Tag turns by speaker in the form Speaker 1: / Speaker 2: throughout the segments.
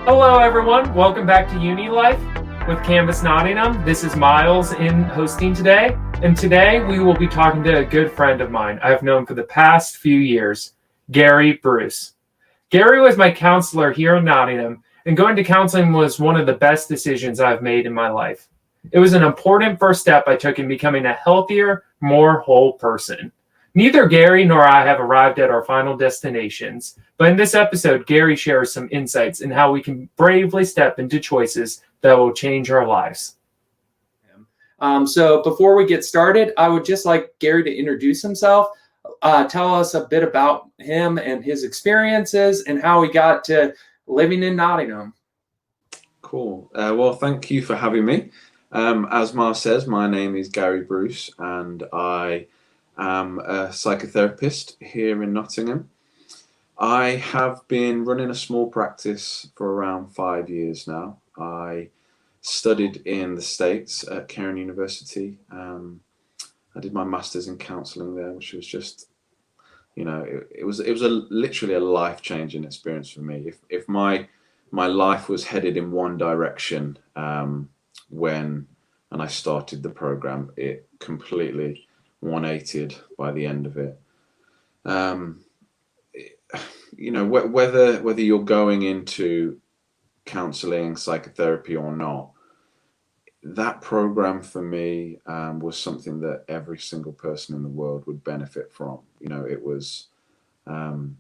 Speaker 1: Hello, everyone. Welcome back to unilife with Canvas Nottingham. This is Miles in hosting today, and today we will be talking to a good friend of mine I've known for the past few years, Gary Bruce. Gary was my counselor here in Nottingham, and going to counseling was one of the best decisions I've made in my life. It was an important first step I took in becoming a healthier, more whole person. Neither Gary nor I have arrived at our final destinations, but in this episode, Gary shares some insights in how we can bravely step into choices that will change our lives. So before we get started, I would just like Gary to introduce himself, tell us a bit about him and his experiences and how he got to living in Nottingham.
Speaker 2: Cool. Well, thank you for having me. As Mar says, my name is Gary Bruce, and I am a psychotherapist here in Nottingham. I have been running a small practice for around 5 years now. I studied in the States at Cairn University. I did my master's in counselling there, which was just, it was literally a life-changing experience for me. If my life was headed in one direction when and I started the program, it completely 180'd by the end of it. Um, whether you're going into counseling, psychotherapy or not, that program for me was something that every single person in the world would benefit from. Um,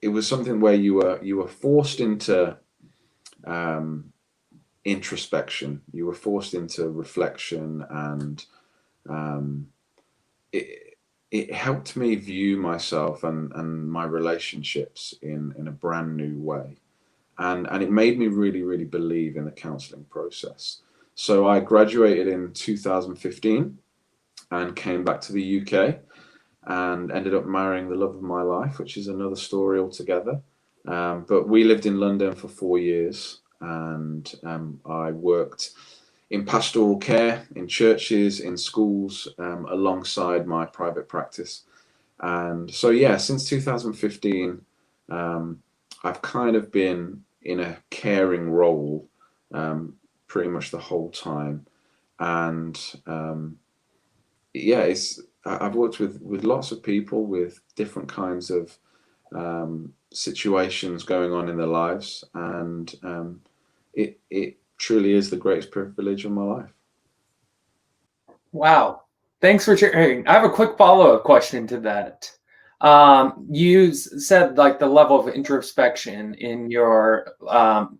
Speaker 2: it was something where you were forced into um, introspection. You were forced into reflection, and um, it it helped me view myself and my relationships in a brand new way. And it made me really, really believe in the counseling process. So I graduated in 2015 and came back to the UK and ended up marrying the love of my life, which is another story altogether. But we lived in London for 4 years, and I worked in pastoral care, in churches, in schools, alongside my private practice. And so, yeah, since 2015, um, I've kind of been in a caring role pretty much the whole time. And yeah, I've worked with lots of people with different kinds of situations going on in their lives, and it truly is the greatest privilege of my life.
Speaker 1: Wow. Thanks for sharing. I have a quick follow-up question to that. You said like the level of introspection in your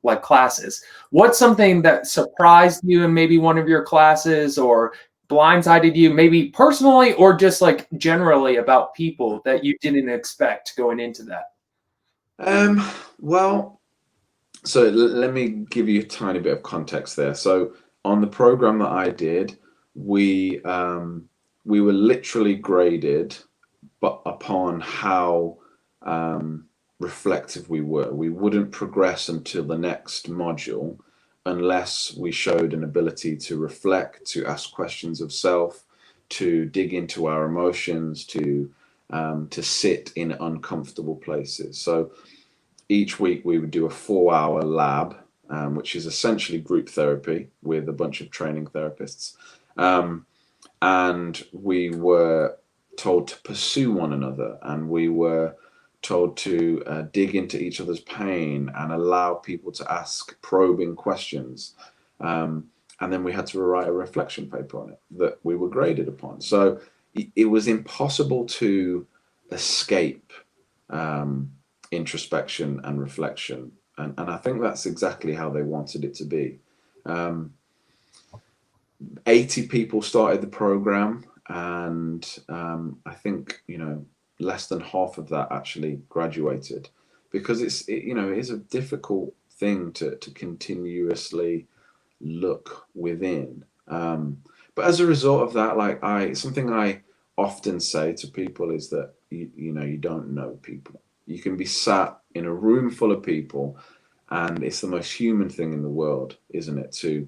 Speaker 1: like classes. What's something that surprised you in maybe one of your classes or blindsided you, maybe personally or just like generally about people that you didn't expect going into that?
Speaker 2: Um, well, so let me give you a tiny bit of context there. So on the program that I did, we um, we were literally graded, but upon how reflective we were. We wouldn't progress until the next module unless we showed an ability to reflect, to ask questions of self, to dig into our emotions, to sit in uncomfortable places. So each week we would do a 4 hour lab, which is essentially group therapy with a bunch of training therapists. Um, and we were told to pursue one another, and we were told to dig into each other's pain and allow people to ask probing questions. Um, and then we had to write a reflection paper on it that we were graded upon. So it was impossible to escape um, introspection and reflection. And I think that's exactly how they wanted it to be. Um, 80 people started the program, and I think less than half of that actually graduated, because it is a difficult thing to continuously look within. But as a result of that, like I something I often say to people is that you don't know people. You can be sat in a room full of people, and it's the most human thing in the world, isn't it? To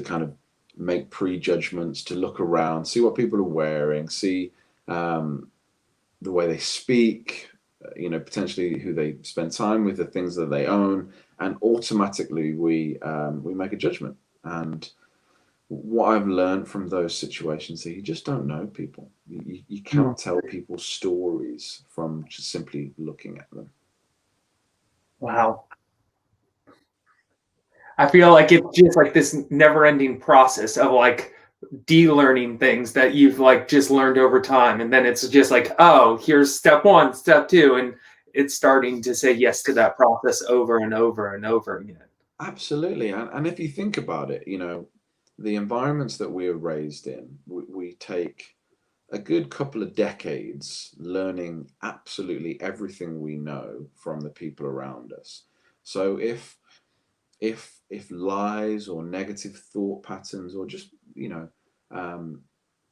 Speaker 2: kind of make prejudgments, to look around, see what people are wearing, see um, the way they speak, potentially who they spend time with, the things that they own, and automatically we make a judgment. And what I've learned from those situations is you just don't know people. You
Speaker 1: Mm.
Speaker 2: cannot tell people stories from just simply looking at them.
Speaker 1: Wow. I feel like it's just like this never-ending process of like de-learning things that you've like just learned over time, and then it's just like, oh, here's step one, step two, and it's starting to say yes to that process over and over and over again.
Speaker 2: Absolutely. And if you think about it, the environments that we are raised in, we take a good couple of decades learning absolutely everything we know from the people around us. So if lies or negative thought patterns or just um,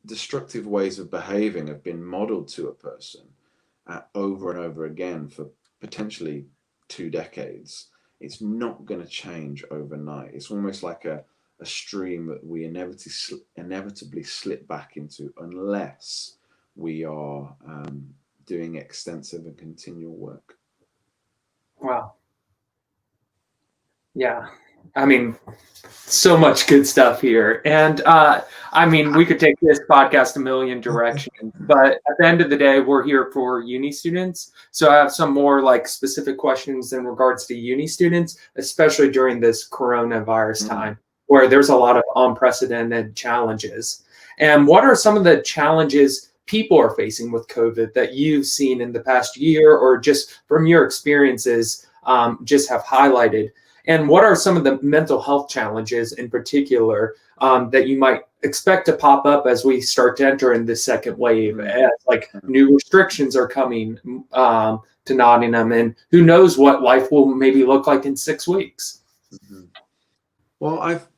Speaker 2: destructive ways of behaving have been modeled to a person over and over again for potentially 2 decades, it's not going to change overnight. It's almost like a stream that we inevitably slip back into unless we are doing extensive and continual work.
Speaker 1: Wow. Yeah. I mean, so much good stuff here. And I mean, we could take this podcast a million directions, but at the end of the day, we're here for uni students. So I have some more like specific questions in regards to uni students, especially during this coronavirus
Speaker 2: Mm.
Speaker 1: time where there's a lot of unprecedented challenges. And what are some of the challenges people are facing with COVID that you've seen in the past year or just from your experiences just have highlighted? And what are some of the mental health challenges in particular that you might expect to pop up as we start to enter in this second wave?
Speaker 2: Mm.
Speaker 1: As like new restrictions are coming to Nottingham, and who knows what life will maybe look like in 6 weeks?
Speaker 2: Mhm. Well, I've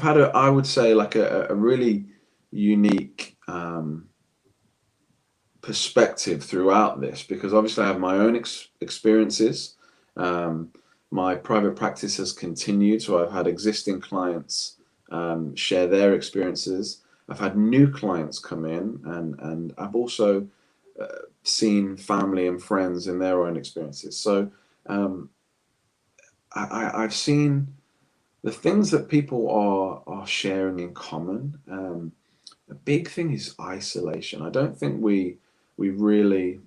Speaker 2: had I would say like a really unique perspective throughout this because obviously I have my own experiences. Um, my private practice has continued, so I've had existing clients share their experiences. I've had new clients come in, and I've also seen family and friends in their own experiences. So um, I've seen the things that people are sharing in common. A big thing is isolation. I don't think we really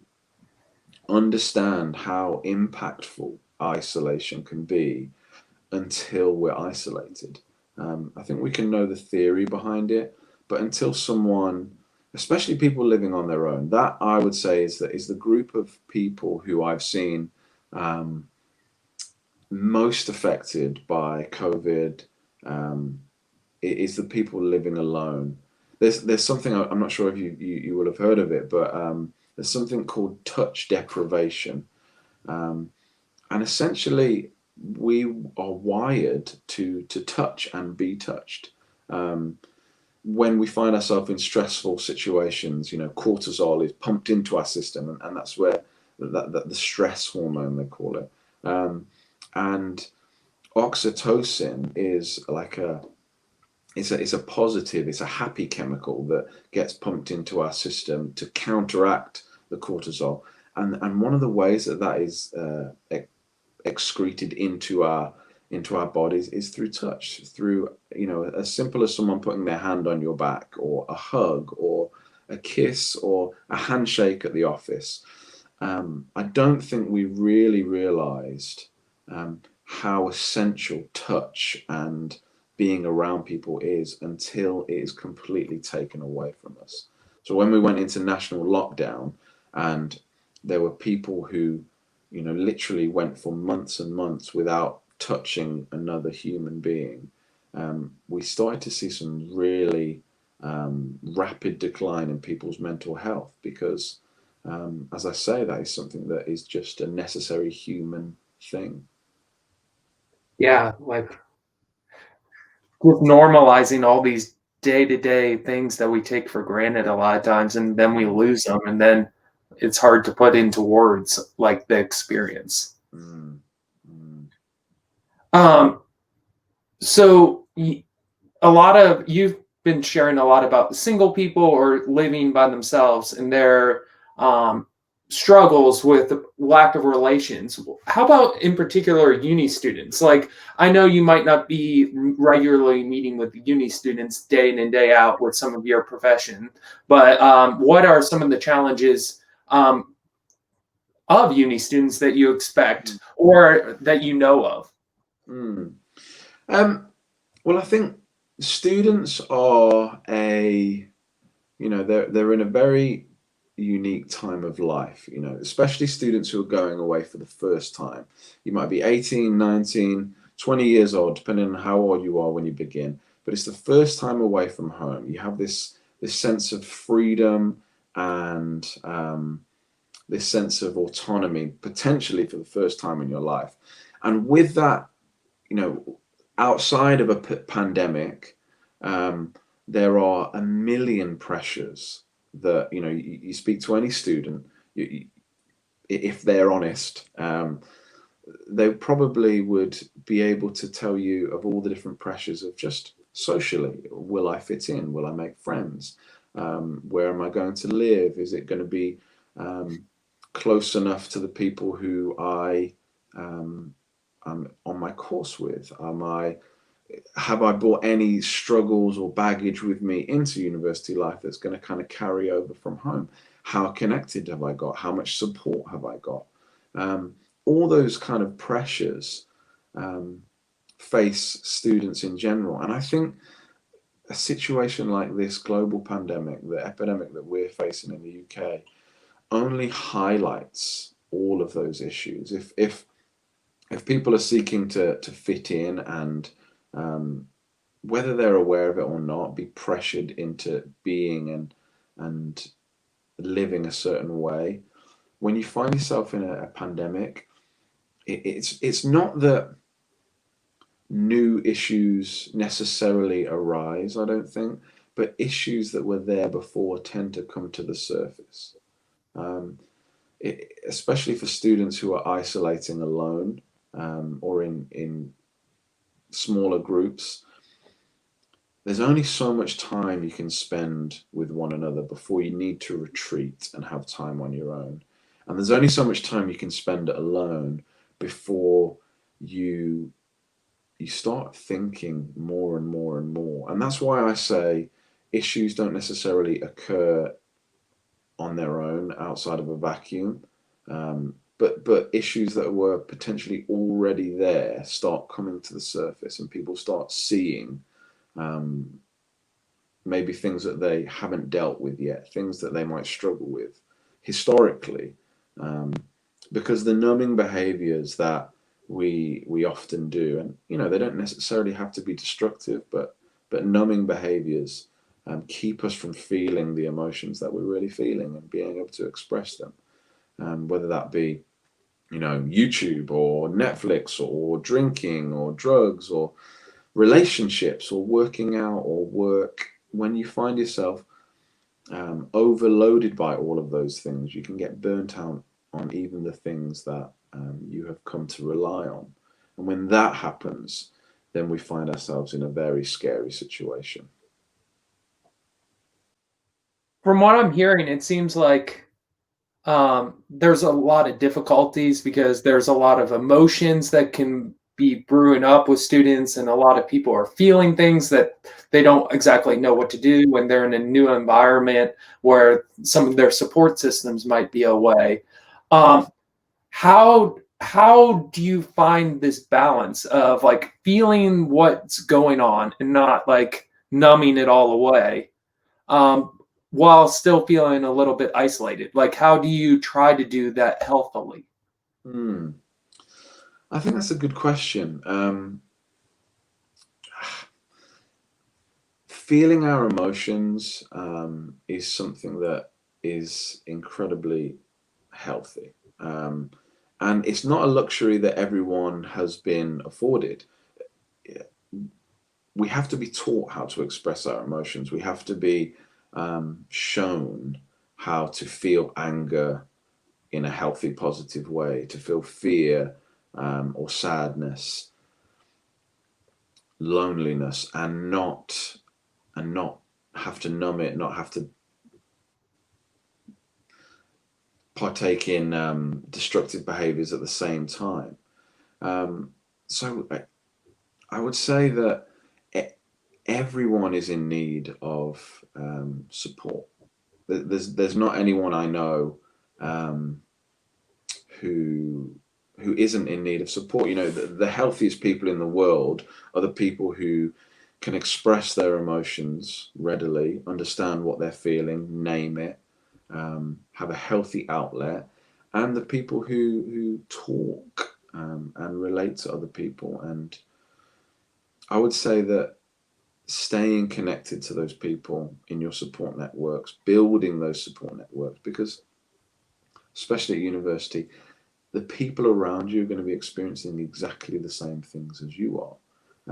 Speaker 2: understand how impactful isolation can be until we're isolated. I think we can know the theory behind it, but until someone, especially people living on their own, that I would say is the group of people who I've seen um, most affected by COVID. Um, is the people living alone. There's something I'm not sure if you will have heard of it, but there's something called touch deprivation, um, and essentially we are wired to touch and be touched. Um, when we find ourselves in stressful situations, cortisol is pumped into our system, and that's where the stress hormone they call it, and oxytocin is like it's a positive, it's a happy chemical that gets pumped into our system to counteract the cortisol. And one of the ways that is excreted into our bodies is through touch, through as simple as someone putting their hand on your back, or a hug, or a kiss, or a handshake at the office. I don't think we really realized how essential touch and being around people is until it is completely taken away from us. So when we went into national lockdown and there were people who, literally went for months and months without touching another human being, we started to see some really rapid decline in people's mental health because, as I say, that is something that is just a necessary human thing.
Speaker 1: Yeah, like with normalizing all these day-to-day things that we take for granted a lot of times, and then we
Speaker 2: Mm,
Speaker 1: lose them, and then it's hard to put into words like the experience.
Speaker 2: mm, mm,
Speaker 1: Um, so a lot of you've been sharing a lot about single people or living by themselves and their um, struggles with lack of relations. How about in particular uni students? Like, I know you might not be regularly meeting with uni students day in and day out with some of your profession, but what are some of the challenges of uni students that you expect or that you know of?
Speaker 2: Mm. Um, well, I think students are they're in a very unique time of life, especially students who are going away for the first time. You might be 18, 19, 20 years old, depending on how old you are when you begin, but it's the first time away from home. You have this sense of freedom and this sense of autonomy, potentially for the first time in your life. And with that, outside of a pandemic, there are a million pressures that you speak to any student, if they're honest, they probably would be able to tell you of all the different pressures of just socially. Will I fit in? Will I make friends? Where am I going to live? Is it going to be close enough to the people who I'm on my course with? Have I brought any struggles or baggage with me into university life that's going to kind of carry over from home? How connected have I got? How much support have I got? All those kind of pressures um, face students in general. And I think a situation like this global pandemic, the epidemic that we're facing in the UK, only highlights all of those issues. If people are seeking to fit in and whether they're aware of it or not, be pressured into being and living a certain way. When you find yourself in a pandemic, it's not that new issues necessarily arise, I don't think, but issues that were there before tend to come to the surface. Um, Especially for students who are isolating alone or in smaller groups, there's only so much time you can spend with one another before you need to retreat and have time on your own. And there's only so much time you can spend alone before you you start thinking more and more and more. And that's why I say issues don't necessarily occur on their own outside of a vacuum. But issues that were potentially already there start coming to the surface and people start seeing um, maybe things that they haven't dealt with yet, things that they might struggle with historically, um, because the numbing behaviors that we often do, and they don't necessarily have to be destructive, but numbing behaviors keep us from feeling the emotions that we're really feeling and being able to express them, whether that be YouTube or Netflix or drinking or drugs or relationships or working out or work. When you find yourself overloaded by all of those things, you can get burnt out on even the things that you have come to rely on. And when that happens, then we find ourselves in a very scary situation.
Speaker 1: From what I'm hearing, it seems like there's a lot of difficulties because there's a lot of emotions that can be brewing up with students, and a lot of people are feeling things that they don't exactly know what to do when they're in a new environment where some of their support systems might be away. Um, how do you find this balance of like feeling what's going on and not like numbing it all away? um, while still feeling a little bit isolated? Like, how do you try to do that healthily?
Speaker 2: Hmm. I think that's a good question. Feeling our emotions is something that is incredibly healthy. And it's not a luxury that everyone has been afforded. We have to be taught how to express our emotions. We have to be shown how to feel anger in a healthy, positive way, to feel fear or sadness, loneliness, and not have to numb it, not have to partake in destructive behaviors at the same time. So I would say that everyone is in need of support. There's not anyone I know um, who isn't in need of support. You know, the healthiest people in the world are the people who can express their emotions readily, understand what they're feeling, name it, have a healthy outlet, and the people who talk and relate to other people. And I would say that staying connected to those people in your support networks, building those support networks, because especially at university, the people around you are going to be experiencing exactly the same things as you are.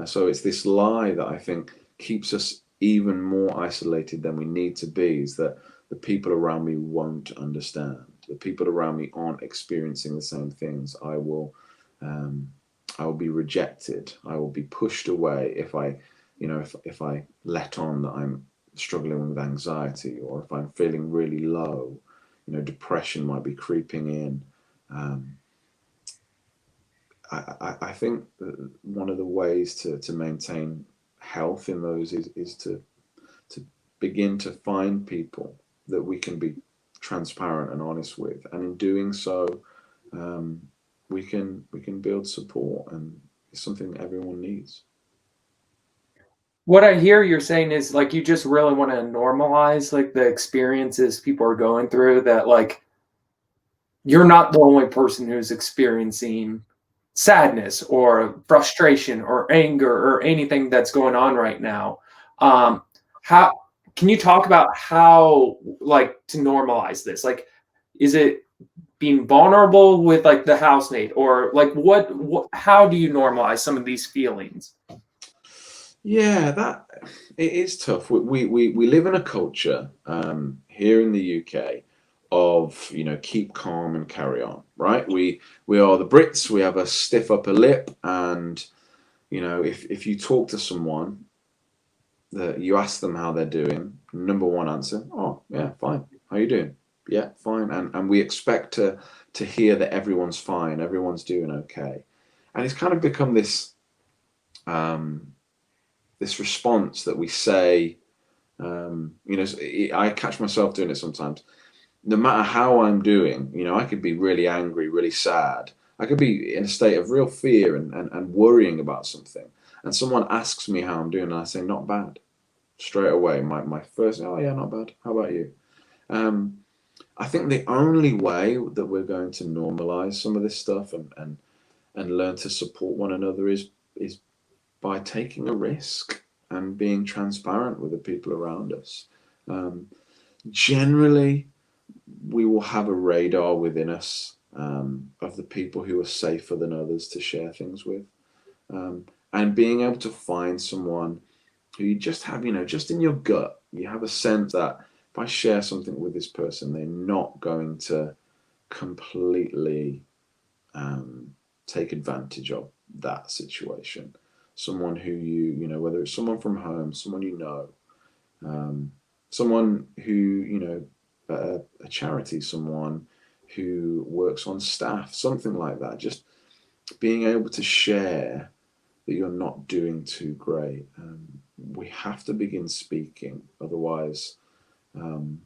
Speaker 2: So it's this lie that I think keeps us even more isolated than we need to be, is that the people around me won't understand. The people around me aren't experiencing the same things. Um, I will be rejected. I will be pushed away if if I let on that I'm struggling with anxiety, or if I'm feeling really low. Depression might be creeping in. Um, I think that one of the ways to maintain health in those is to begin to find people that we can be transparent and honest with, and in doing so, um, we can build support, and it's something that everyone needs.
Speaker 1: What I hear you're saying is like you just really want to normalize like the experiences people are going through, that like you're not the only person who's experiencing sadness or frustration or anger or anything that's going on right now. How can you talk about how like to normalize this? Like, is it being vulnerable with like the housemate, or like what how do you normalize some of these feelings?
Speaker 2: Yeah, that it is tough. We live in a culture here in the UK of keep calm and carry on, right? We are the Brits. We have a stiff upper lip, and if you talk to someone, that you ask them how they're doing, number one answer, oh yeah, fine. How you doing? Yeah, fine. And we expect to hear that everyone's fine, everyone's doing okay, and it's kind of become um, this response that we say. I catch myself doing it sometimes. No matter how I'm doing, I could be really angry, really sad. I could be in a state of real fear and worrying about something. And someone asks me how I'm doing, and I say, not bad. Straight away, my first, oh yeah, not bad. How about you? Um, I think the only way that we're going to normalize some of this stuff and learn to support one another is by taking a risk and being transparent with the people around us. Um, Generally, we will have a radar within us of the people who are safer than others to share things with. And being able to find someone who you just have, just in your gut, you have a sense that if I share something with this person, they're not going to completely um, take advantage of that situation. Someone who whether it's someone from home, someone um, someone who, a charity, someone who works on staff, something like that. Just being able to share that you're not doing too great. We have to begin speaking, otherwise, um,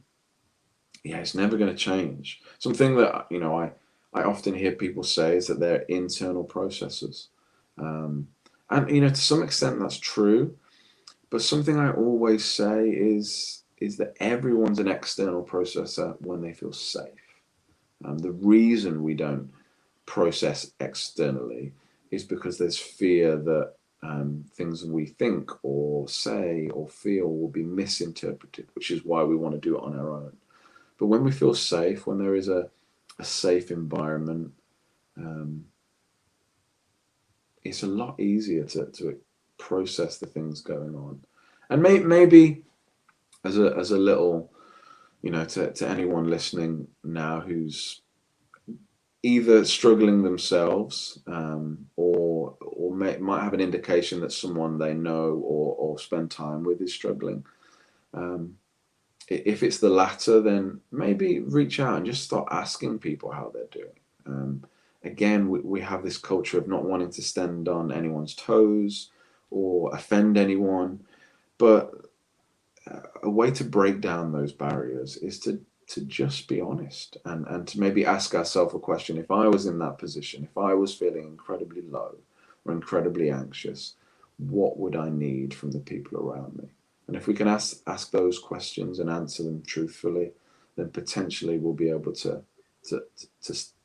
Speaker 2: yeah, it's never going to change. Something that I often hear people say is that they're internal processes, and to some extent that's true. But something I always say is that everyone's an external processor when they feel safe. The reason we don't process externally is because there's fear that things we think or say or feel will be misinterpreted, which is why we want to do it on our own. But when we feel safe, when there is a safe environment, um, it's a lot easier to process the things going on. And maybe as a little, to anyone listening now who's either struggling themselves, or might have an indication that someone they know or spend time with is struggling. Um, If it's the latter, then maybe reach out and just start asking people how they're doing. Again, we have this culture of not wanting to stand on anyone's toes or offend anyone, but a way to break down those barriers is to just be honest and to maybe ask ourselves a question. If I was in that position, if I was feeling incredibly low or incredibly anxious, what would I need from the people around me? And if we can ask those questions and answer them truthfully, then potentially we'll be able to, to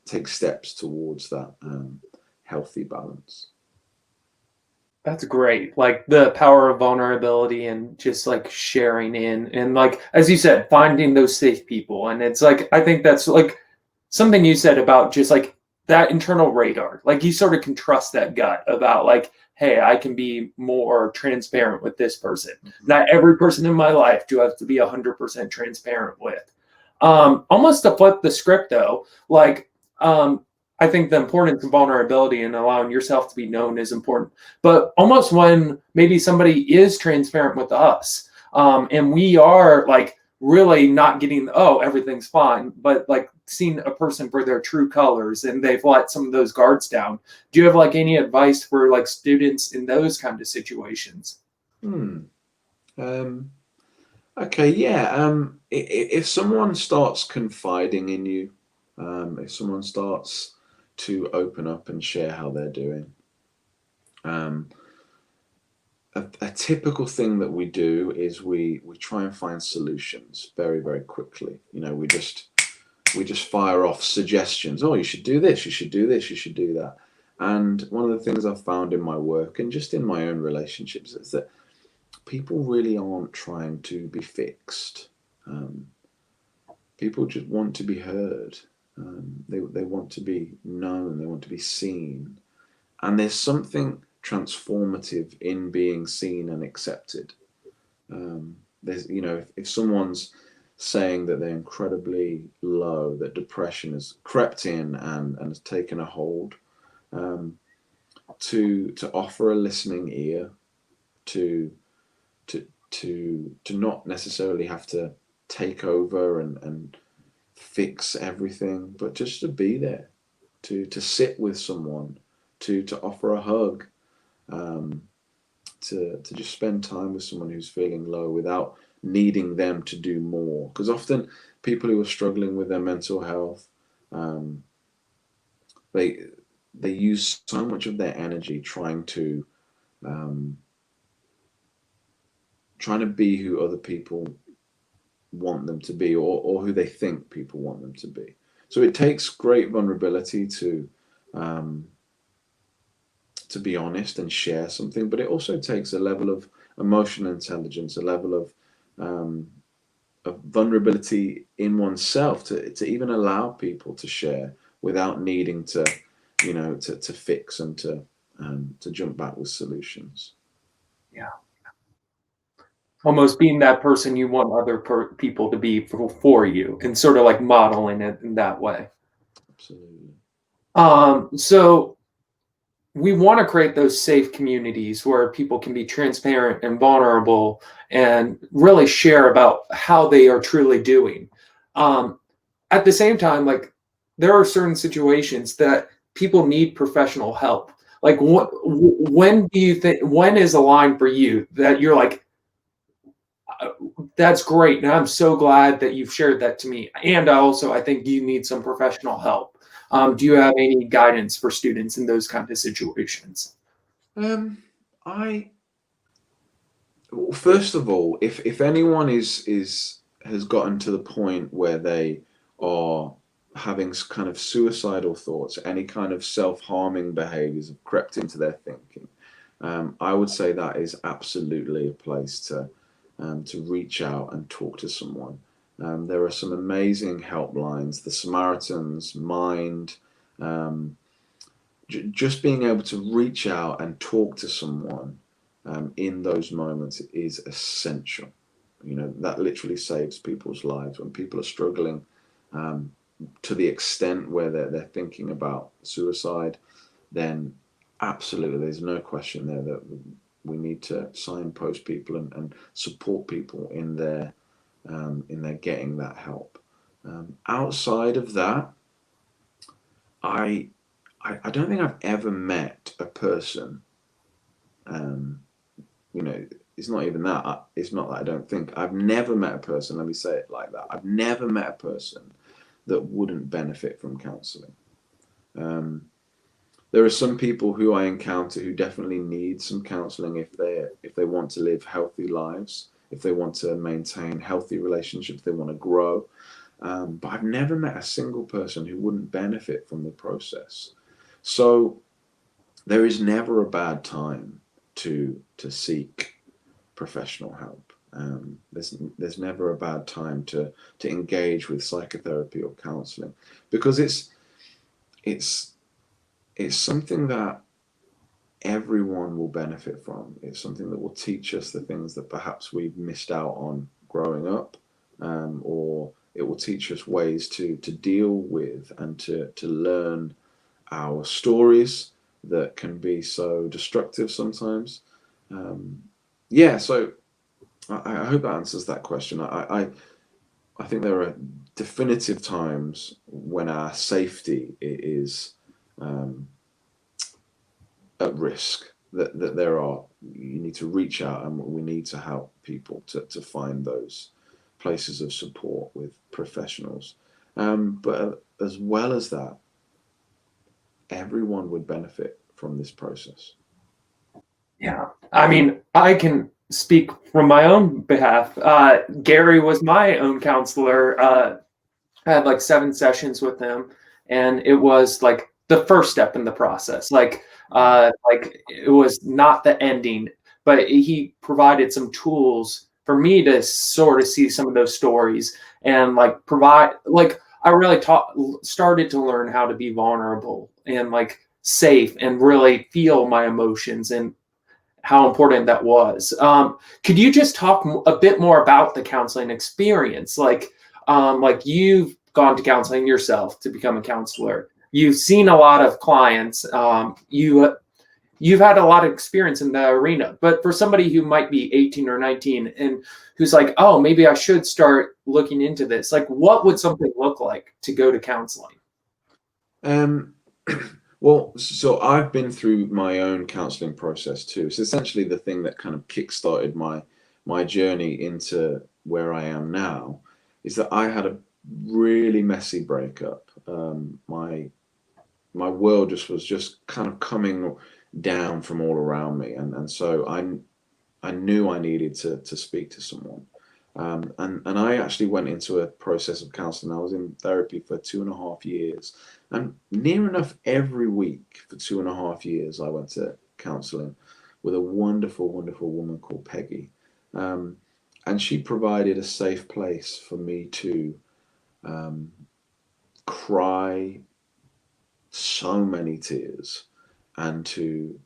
Speaker 2: take steps towards that healthy balance.
Speaker 1: That's great. Like the power of vulnerability and just like sharing in and like as you said, finding those safe people. And it's like I think that's like something you said about just like that internal radar. Like you sort of can trust that gut about like, hey, I can be more transparent with this person. Not every person in my life do I have to be 100% transparent with. Almost to flip the script though, like um I think the importance of vulnerability and allowing yourself to be known is important. But almost when maybe somebody is transparent with us, and we are like really not getting, oh, everything's fine, but like seeing a person for their true colors and they've let some of those guards down. Do you have like any advice for like students in those kind of situations?
Speaker 2: Hmm. Um, okay, yeah. If someone starts confiding in you, if someone starts to open up and share how they're doing, um, a typical thing that we do is we try and find solutions very, very quickly. We just fire off suggestions. Oh, you should do this, you should do this, you should do that. And one of the things I've found in my work and just in my own relationships is that people really aren't trying to be fixed. Um, People just want to be heard. They want to be known. They want to be seen. And there's something transformative in being seen and accepted. If someone's saying that they're incredibly low, that depression has crept in and has taken a hold, um, to offer a listening ear, to to not necessarily have to take over and fix everything, but just to be there, to sit with someone, to offer a hug, um, to just spend time with someone who's feeling low without needing them to do more. Because often people who are struggling with their mental health, um, they they use so much of their energy um, trying to be who other people want them to be, or who they think people want them to be. So it takes great vulnerability um, to be honest and share something, but it also takes a level of emotional intelligence, a level um, of vulnerability in oneself to even allow people to share without needing to fix and to jump back with solutions.
Speaker 1: Yeah. Almost being that person you want other people to be for you and sort of like modeling it in that way.
Speaker 2: Absolutely.
Speaker 1: So we want to create those safe communities where people can be transparent and vulnerable and really share about how they are truly doing. Um, at the same time, like there are certain situations that people need professional help. Like when do you think, when is a line for you that you're like, that's great. And I'm so glad that you've shared that to me. And I think you need some professional help. Do you have any guidance for students in those kind of situations?
Speaker 2: I Well, first of all, if anyone is has gotten to the point where they are having kind of suicidal thoughts, any kind of self-harming behaviors have crept into their thinking, I would say that is absolutely a place to reach out and talk to someone. There are some amazing helplines, the Samaritans, Mind. Um, just being able to reach out and talk to someone in those moments is essential. That literally saves people's lives when people are struggling um, to the extent where they're thinking about suicide. Then absolutely, there's no question there that we need to signpost people and support people in in their getting that help. Outside of that, I, I don't think I've ever met a person. Um, you know, it's not even that. It's not that I don't think. I've never met a person. Let me say it like that. I've never met a person that wouldn't benefit from counselling. Um, there are some people who I encounter who definitely need some counselling if they want to live healthy lives, if they want to maintain healthy relationships, they want to grow. But I've never met a single person who wouldn't benefit from the process. So there is never a bad time to seek professional help. There's never a bad time to engage with psychotherapy or counselling, because it's it's something that everyone will benefit from. It's something that will teach us the things that perhaps we've missed out on growing up, or it will teach us ways to deal with and to learn our stories that can be so destructive sometimes. Um, yeah, so I hope that answers that question. I think there are definitive times when our safety is um, at risk. That there are, you need to reach out, and we need to help people to find those places of support with professionals. But as well as that, everyone would benefit from this process.
Speaker 1: Yeah. I mean, I can speak from my own behalf. Gary was my own counselor. I had like 7 sessions with him, and it was like the first step in the process. Like it was not the ending, but he provided some tools for me to sort of see some of those stories and like provide like I really started to learn how to be vulnerable and like safe and really feel my emotions and how important that was. Could you just talk a bit more about the counseling experience? Like you've gone to counseling yourself to become a counselor. You've seen a lot of clients. You've had a lot of experience in the arena. But for somebody who might be 18 or 19 and who's like, oh, maybe I should start looking into this. Like, what would something look like to go to counseling?
Speaker 2: Um, well, so I've been through my own counseling process too. It's essentially the thing that kind of kickstarted my journey into where I am now, is that I had a really messy breakup. My world just was just kind of coming down from all around me, and so I knew I needed to speak to someone. And I actually went into a process of counseling. I was in therapy for 2.5 years. And near enough every week for 2.5 years, I went to counseling with a wonderful, wonderful woman called Peggy. Um, and she provided a safe place for me to um, cry so many tears and to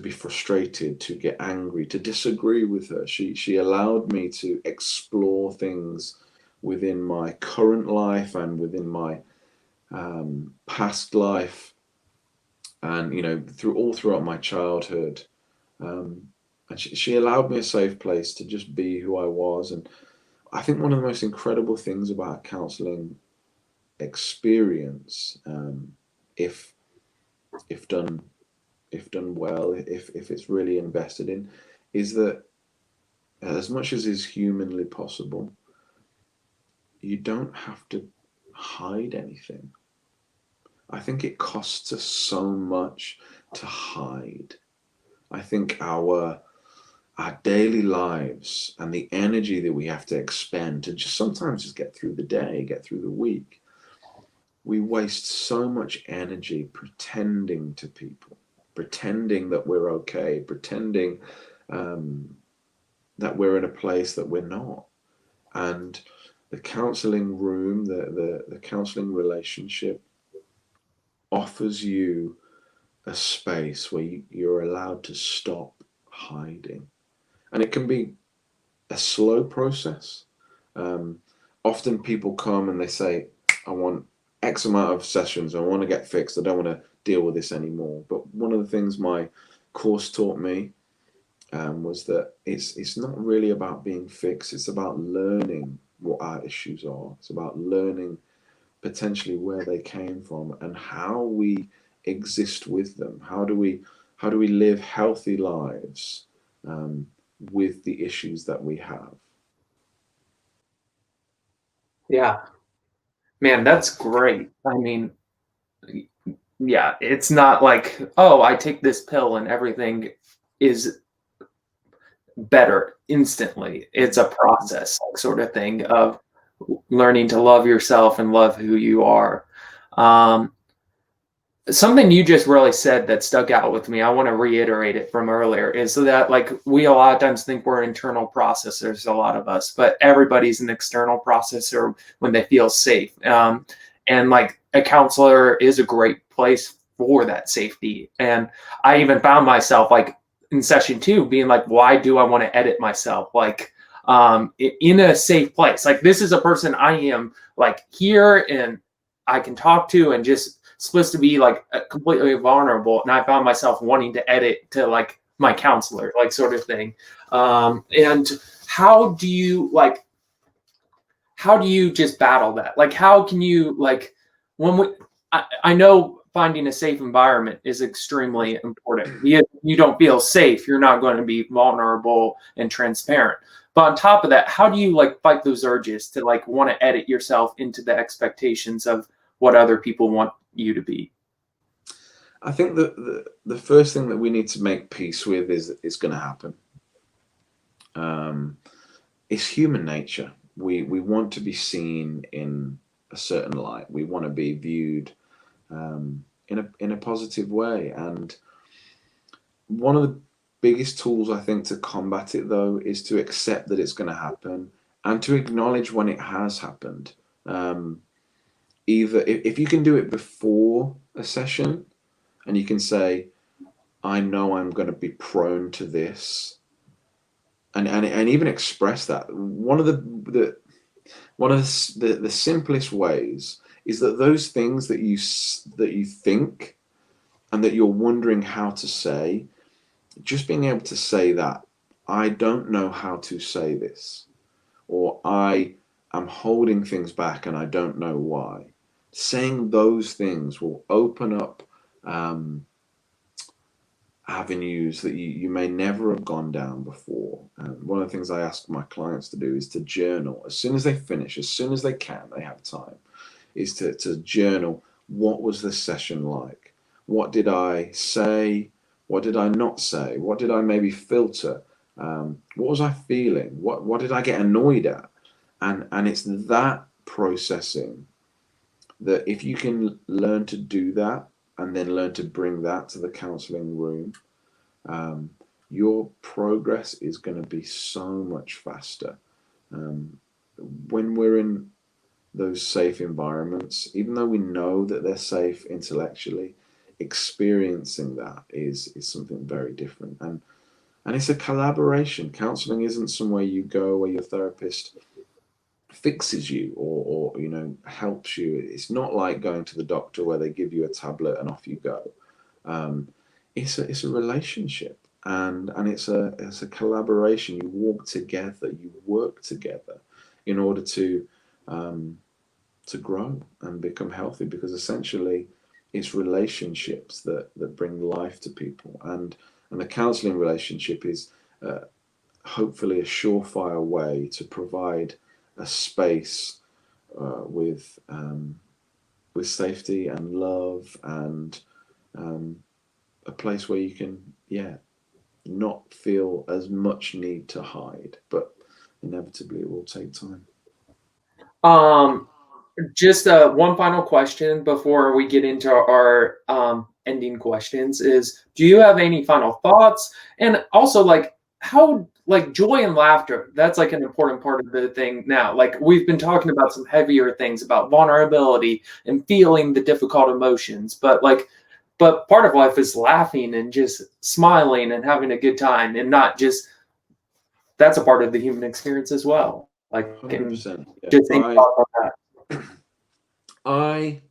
Speaker 2: be frustrated, to get angry, to disagree with her. She allowed me to explore things within my current life and within my past life, and throughout my childhood. Um, and she allowed me a safe place to just be who I was. And I think one of the most incredible things about counseling experience, if if done if done well, if it's really invested in, is that as much as is humanly possible, you don't have to hide anything. I think it costs us so much to hide. I think our daily lives and the energy that we have to expend to just sometimes just get through the day, get through the week, we waste so much energy pretending to people, pretending that we're okay, pretending um, that we're in a place that we're not. And the counseling room, the counseling relationship offers you a space where you're allowed to stop hiding. And it can be a slow process. Um, Often people come and they say, I want X amount of sessions, I want to get fixed, I don't want to deal with this anymore. But one of the things my course taught me was that it's not really about being fixed, it's about learning what our issues are. It's about learning potentially where they came from and how we exist with them. How do we live healthy lives um, with the issues that we have?
Speaker 1: Yeah, man, that's great. I mean, yeah, it's not like, oh, I take this pill and everything is better instantly. It's a process, like, sort of thing of learning to love yourself and love who you are. Um, Something you just really said that stuck out with me, I want to reiterate it from earlier, is that like we a lot of times think we're internal processors, a lot of us, but everybody's an external processor when they feel safe. And like a counselor is a great place for that safety. And I even found myself like in session 2 being like, why do I want to edit myself? Like in a safe place. Like this is a person I am like here and I can talk to and just supposed to be like completely vulnerable, and I found myself wanting to edit to like my counselor, like sort of thing. And how do you like? How do you just battle that? Like, how can you like when we? I know finding a safe environment is extremely important. If you don't feel safe, you're not going to be vulnerable and transparent. But on top of that, how do you like fight those urges to like want to edit yourself into the expectations of what other people want you to be?
Speaker 2: I think that the first thing that we need to make peace with is it's going to happen. Um, it's human nature. We want to be seen in a certain light. We want to be viewed in a positive way. And one of the biggest tools I think to combat it though is to accept that it's going to happen and to acknowledge when it has happened. Um, Either if you can do it before a session and you can say, I know I'm going to be prone to this, and even express that. One of the simplest ways is that those things that you think and that you're wondering how to say, just being able to say that I don't know how to say this, or I am holding things back and I don't know why. Saying those things will open up um, avenues that you may never have gone down before. And one of the things I ask my clients to do is to journal as soon as they finish, as soon as they can, they have time, is to journal what was the session like? What did I say? What did I not say? What did I maybe filter? What was I feeling? What did I get annoyed at? And it's that processing that if you can learn to do that and then learn to bring that to the counseling room, um, your progress is going to be so much faster. Um, when we're in those safe environments, even though we know that they're safe intellectually, experiencing that is something very different. And it's a collaboration. Counseling isn't somewhere you go where your therapist fixes you or helps you. It's not like going to the doctor where they give you a tablet and off you go. Um, it's a relationship, and it's a collaboration. You walk together, you work together in order um, to grow and become healthy, because essentially it's relationships that bring life to people, and the counseling relationship is uh, hopefully a surefire way to provide a space with safety and love and um, a place where you can, yeah, not feel as much need to hide, but inevitably it will take time.
Speaker 1: Um, just one final question before we get into our ending questions is, do you have any final thoughts? And also, like, how, like, joy and laughter, that's like an important part of the thing now. Like, we've been talking about some heavier things about vulnerability and feeling the difficult emotions, but part of life is laughing and just smiling and having a good time, and not just that's a part of the human experience as well. Like, and
Speaker 2: 100%. Yeah.
Speaker 1: just think about that.
Speaker 2: I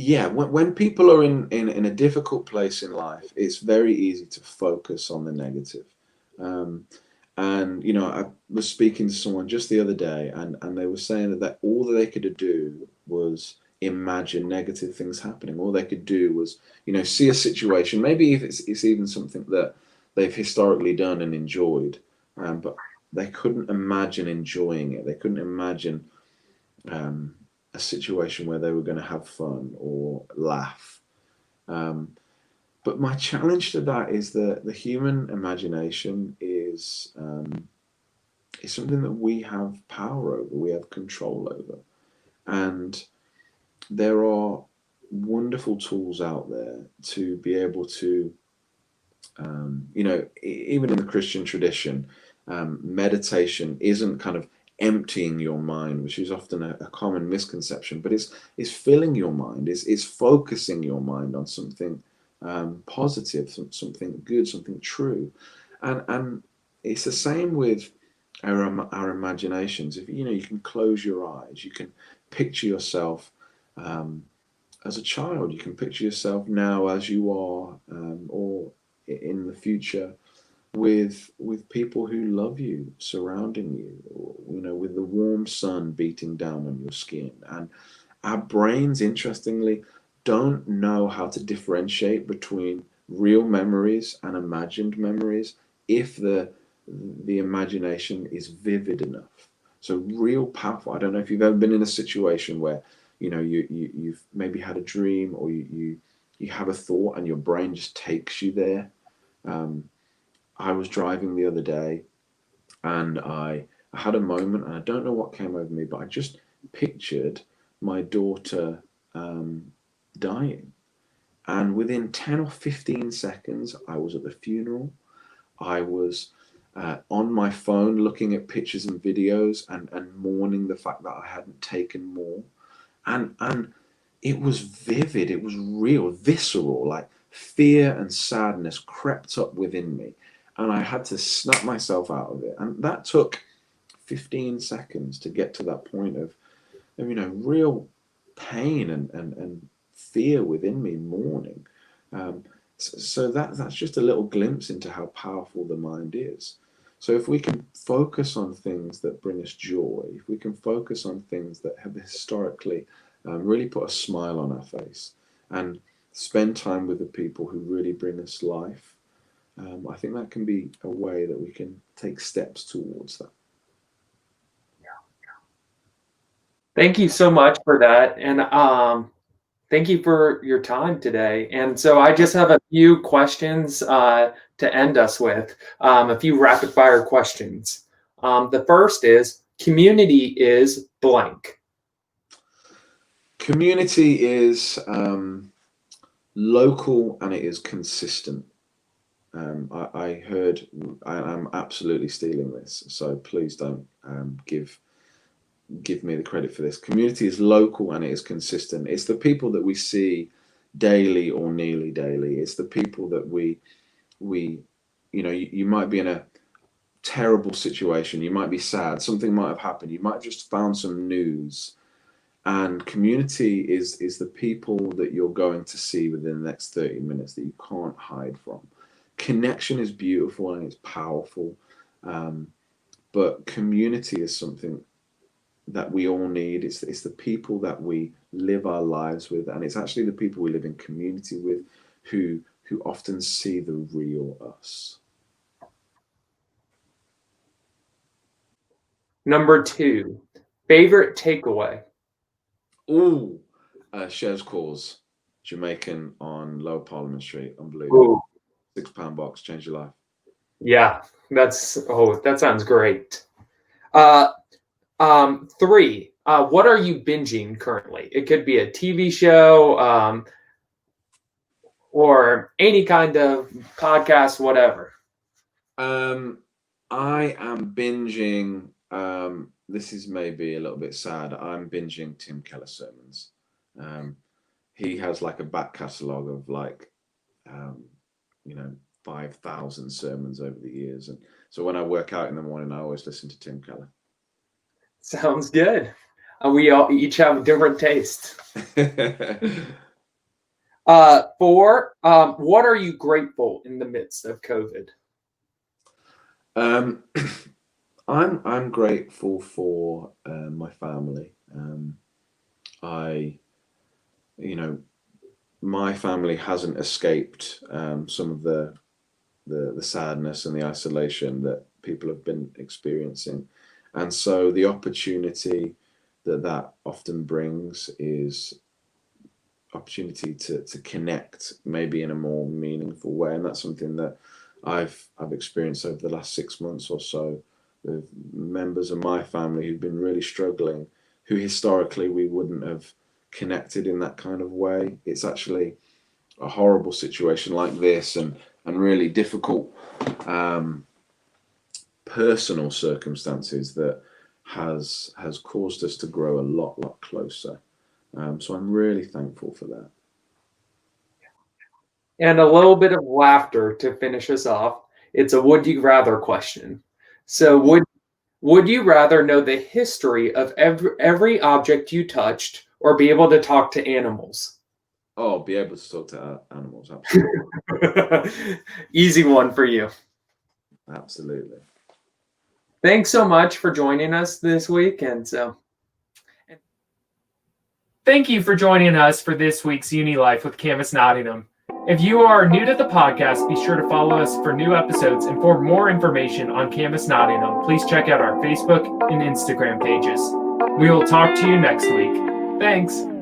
Speaker 2: yeah, when people are in a difficult place in life, it's very easy to focus on the negative. Um, And I was speaking to someone just the other day, and they were saying that all that they could do was imagine negative things happening. All they could do was, see a situation. Maybe if it's even something that they've historically done and enjoyed, but they couldn't imagine enjoying it. They couldn't imagine a situation where they were going to have fun or laugh. But my challenge to that is that the human imagination is something that we have power over, we have control over. And there are wonderful tools out there to be able to, even in the Christian tradition, meditation isn't kind of emptying your mind, which is often a common misconception, but it's filling your mind, it's focusing your mind on something positive, something good, something true. And it's the same with our imaginations. If you can close your eyes, you can picture yourself as a child. You can picture yourself now as you are, or in the future, with people who love you, surrounding you, or, with the warm sun beating down on your skin. And our brains, interestingly, don't know how to differentiate between real memories and imagined memories if the imagination is vivid enough. So real powerful. I don't know if you've ever been in a situation where you've maybe had a dream, or you have a thought and your brain just takes you there. I was driving the other day, and I had a moment, and I don't know what came over me, but I just pictured my daughter dying. And within 10 or 15 seconds, I was at the funeral. I was on my phone looking at pictures and videos, and mourning the fact that I hadn't taken more. And it was vivid, it was real, visceral, like fear and sadness crept up within me. And I had to snap myself out of it. And that took 15 seconds to get to that point of real pain and fear within me, mourning. So that's just a little glimpse into how powerful the mind is. So if we can focus on things that bring us joy, if we can focus on things that have historically really put a smile on our face, and spend time with the people who really bring us life, I think that can be a way that we can take steps towards that.
Speaker 1: Thank you so much for that. And thank you for your time today. And so I just have a few questions to end us with, a few rapid fire questions. The first is, community is blank.
Speaker 2: Community is local, and it is consistent. I heard, I'm absolutely stealing this, so please don't give me the credit for this. Community is local, and it is consistent. It's the people that we see daily or nearly daily. It's the people that we you might be in a terrible situation, you might be sad, something might have happened, you might have just found some news, and community is the people that you're going to see within the next 30 minutes that you can't hide from. Connection is beautiful and it's powerful, but community is something that we all need. It's the people that we live our lives with, and it's actually the people we live in community with who often see the real us.
Speaker 1: Number 2, favorite takeaway.
Speaker 2: Ooh, Chef's Cause, Jamaican on Lower Parliament Street. Unbelievable.
Speaker 1: Ooh,
Speaker 2: £6 box, change your life.
Speaker 1: yeah, that sounds great. 3, what are you binging currently? It could be a TV show, or any kind of podcast, whatever.
Speaker 2: I am binging. This is maybe a little bit sad. I'm binging Tim Keller sermons. He has like a back catalogue of like, 5,000 sermons over the years, and so when I work out in the morning, I always listen to Tim Keller.
Speaker 1: Sounds good. We all each have a different taste. 4, what are you grateful in the midst of COVID?
Speaker 2: Um, I'm grateful for my family. I, you know, my family hasn't escaped some of the sadness and the isolation that people have been experiencing, and so the opportunity that often brings is opportunity to connect maybe in a more meaningful way, and that's something that I've experienced over the last 6 months or so with members of my family who've been really struggling, who historically we wouldn't have connected in that kind of way. It's actually a horrible situation like this, and really difficult um, personal circumstances that has caused us to grow a lot closer. So I'm really thankful for that.
Speaker 1: And a little bit of laughter to finish us off. It's a would you rather question. So would you rather know the history of every object you touched or be able to talk to animals?
Speaker 2: Oh, be able to talk to animals, absolutely,
Speaker 1: Easy one for you.
Speaker 2: absolutely.
Speaker 1: Thanks so much for joining us this week. And thank you for joining us for this week's UniLife with Canvas Nottingham. If you are new to the podcast, be sure to follow us for new episodes. And for more information on Canvas Nottingham, please check out our Facebook and Instagram pages. We will talk to you next week. Thanks.